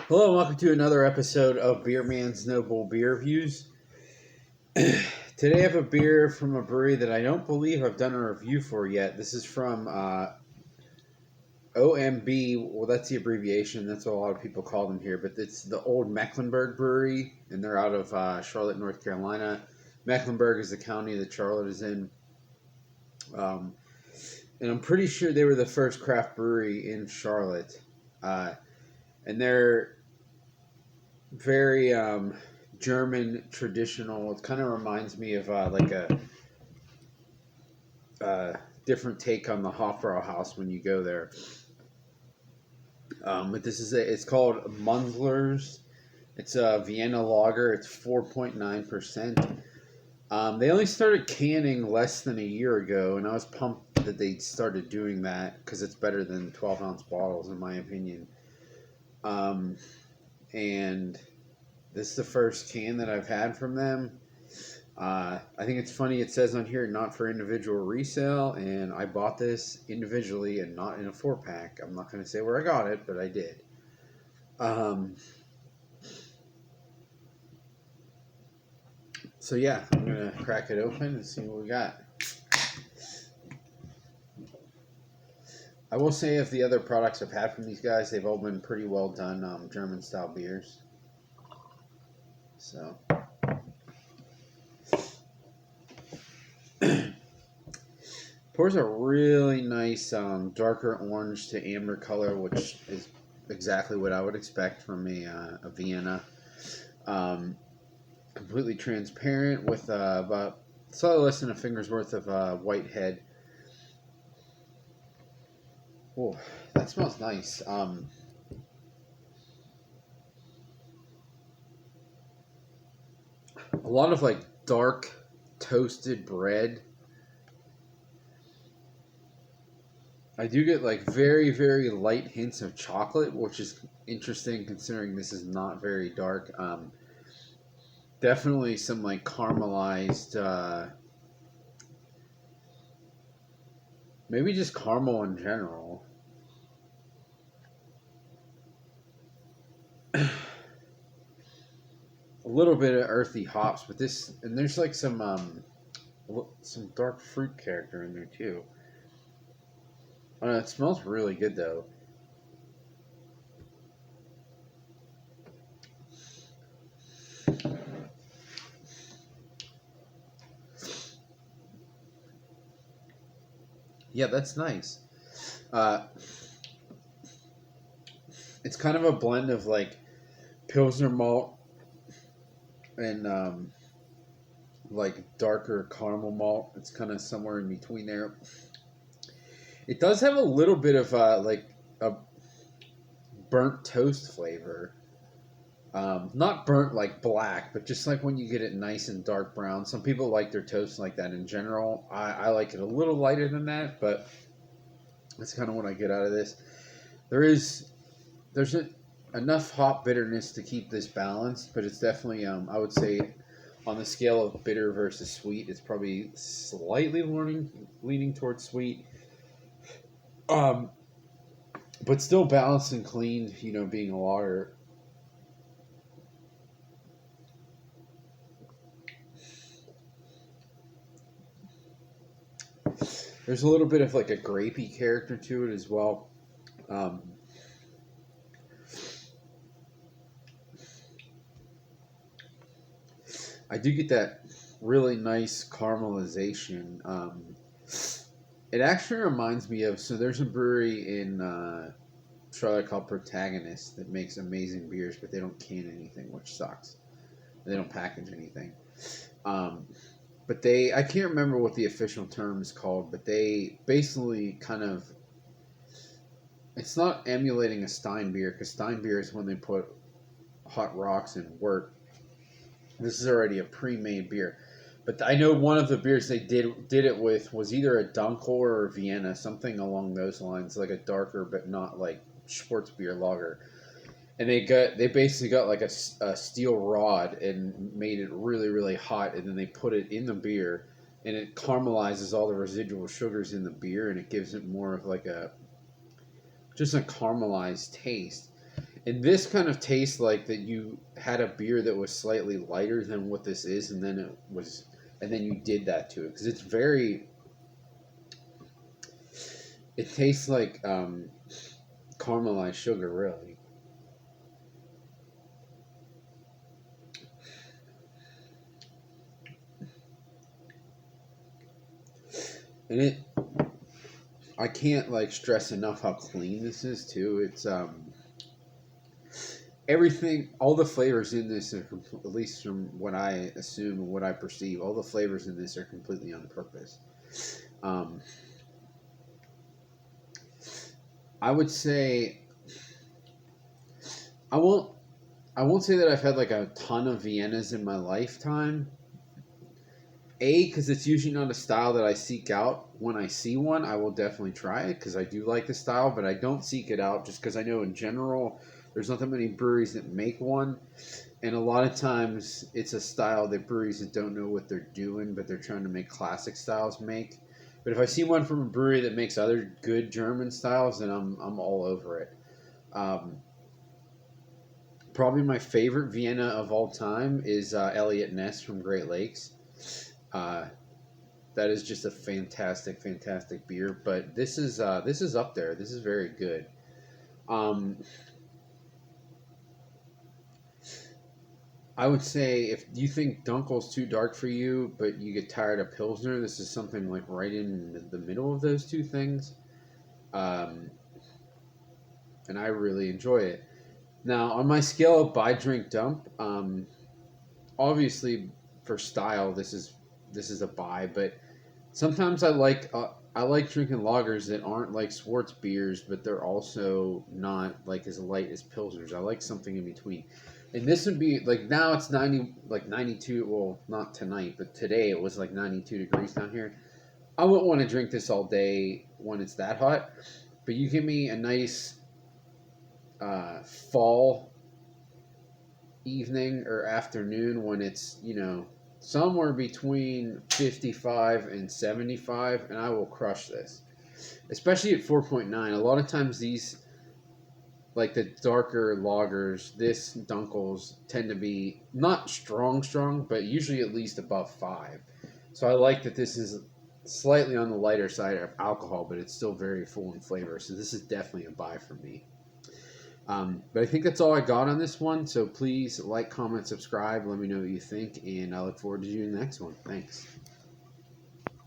Hello and welcome to another episode of Beer Man's Noble Beer Reviews. Today I have a beer from a brewery that I don't believe I've done a review for yet. This is from OMB. Well, that's the abbreviation. That's what a lot of people call them here. But it's the Old Mecklenburg Brewery, and they're out of Charlotte, North Carolina. Mecklenburg is the county that Charlotte is in. And I'm pretty sure they were the first craft brewery in Charlotte. And they're very German traditional. It kind of reminds me of like a different take on the Hofbrauhaus when you go there. But this is it's called Munzler's. It's a Vienna Lager. It's 4.9%. They only started canning less than a year ago, and I was pumped that they started doing that because it's better than 12-ounce bottles, in my opinion. And this is the first can that I've had from them. I think it's funny, it says on here not for individual resale, and I bought this individually and not in a 4-pack. I'm not going to say where I got it, but I did. So yeah, I'm going to crack it open and see what we got. I will say of the other products I've had from these guys, they've all been pretty well done German-style beers. So, pours a really nice darker orange to amber color, which is exactly what I would expect from a Vienna. Completely transparent with about slightly less than a finger's worth of white head. Oh, that smells nice. A lot of like dark toasted bread. I do get like very, very light hints of chocolate, which is interesting considering this is not very dark. Definitely some like caramelized, maybe just caramel in general. A little bit of earthy hops, but this, and there's like some dark fruit character in there too. It smells really good though. Yeah, that's nice. It's kind of a blend of like Pilsner malt and like darker caramel malt. It's kind of somewhere in between there. It does have a little bit of like a burnt toast flavor. Not burnt like black, but just like when you get it nice and dark brown. Some people like their toast like that in general. I like it a little lighter than that, but that's kind of what I get out of this. There's enough hop bitterness to keep this balanced, but it's definitely I would say on the scale of bitter versus sweet, it's probably slightly leaning towards sweet. But still balanced and clean, being a lager. There's a little bit of like a grapey character to it as well. I do get that really nice caramelization. It actually reminds me of, so there's a brewery in Charlotte called Protagonist that makes amazing beers, but they don't can anything, which sucks. They don't package anything. But I can't remember what the official term is called, but they basically kind of, it's not emulating a Stein beer, because Stein beer is when they put hot rocks in wort. This is already a pre-made beer. But I know one of the beers they did it with was either a Dunkel or a Vienna, something along those lines, like a darker but not like sports beer lager. And they basically got like a steel rod and made it really, really hot, and then they put it in the beer, and it caramelizes all the residual sugars in the beer, and it gives it more of like just a caramelized taste. And this kind of tastes like that you had a beer that was slightly lighter than what this is, and then you did that to it because it's very. It tastes like caramelized sugar, really. And I can't like stress enough how clean this is too. It's everything, all the flavors in this are at least from what I assume and what I perceive, all the flavors in this are completely on purpose. Um, I would say I won't I won't say that I've had like a ton of Viennas in my lifetime. A, because it's usually not a style that I seek out. When I see one, I will definitely try it because I do like the style, but I don't seek it out just because I know in general there's not that many breweries that make one. And a lot of times it's a style that breweries that don't know what they're doing, but they're trying to make classic styles make. But if I see one from a brewery that makes other good German styles, then I'm all over it. Um, Probably my favorite Vienna of all time is Elliot Ness from Great Lakes. Uh, that is just a fantastic, fantastic beer. But this is up there. This is very good. Um, I would say if you think Dunkel's too dark for you, but you get tired of Pilsner, this is something like right in the middle of those two things. Um, and I really enjoy it. Now, on my scale of buy, drink, dump, obviously for style, this is a buy. But sometimes I like drinking lagers that aren't like Schwartz beers, but they're also not like as light as pilsners. I like something in between. And this would be like now it's 92. Well, not tonight, but today it was like 92 degrees down here. I wouldn't want to drink this all day when it's that hot. But you give me a nice fall evening or afternoon when it's, somewhere between 55 and 75, and I will crush this. Especially at 4.9. A lot of times these, like the darker lagers, this Dunkels tend to be not strong, but usually at least above 5. So I like that this is slightly on the lighter side of alcohol, but it's still very full in flavor. So this is definitely a buy for me. But I think that's all I got on this one. So please like, comment, subscribe. Let me know what you think, and I look forward to doing the next one. Thanks.